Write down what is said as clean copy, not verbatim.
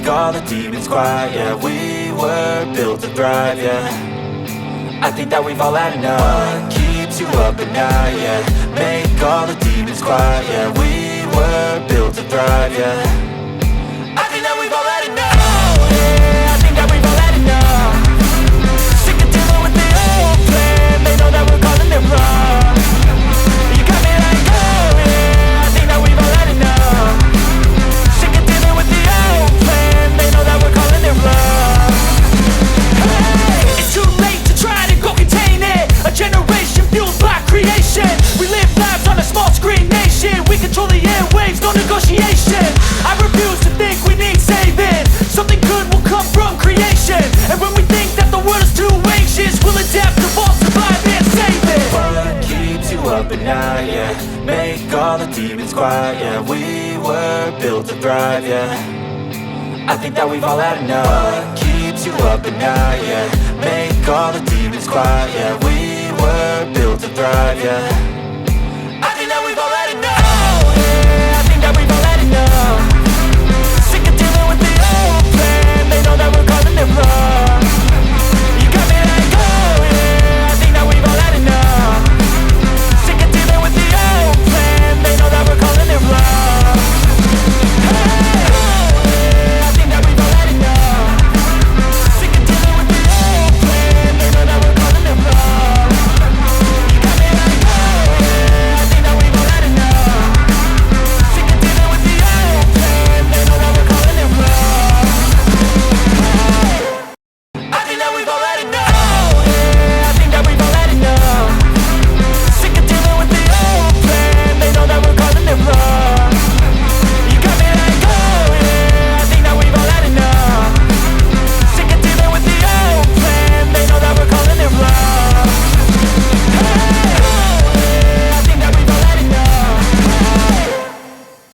make all the demons quiet. Yeah, we were built to thrive, yeah. I think that we've all had enough. What keeps you up at night, yeah. Make all the demons quiet, yeah. We were built to thrive, yeah. I think that we've all had enough. Oh, yeah, I think that we've all had enough. Sick of dealing with the old plan. They know that we're calling it wrong. You got me like, oh yeah, I think that we've all had enough. Sick of dealing with the old plan. They know that we're calling it wrong. Hey, it's too late to try to go contain it. A generation fueled by creation. We live lives on a small screen nation. We control the airwaves, no negotiation. I refuse to think we need saving. Something good will come from creation. And when we think that the world is too anxious, we'll adapt, evolve, survive and save it. What keeps you up at night, yeah. Make all the demons quiet, yeah. We were built to thrive, yeah. I think that we've all had enough. What keeps you up at night, yeah. Make all the demons quiet, yeah. We were built to thrive, yeah.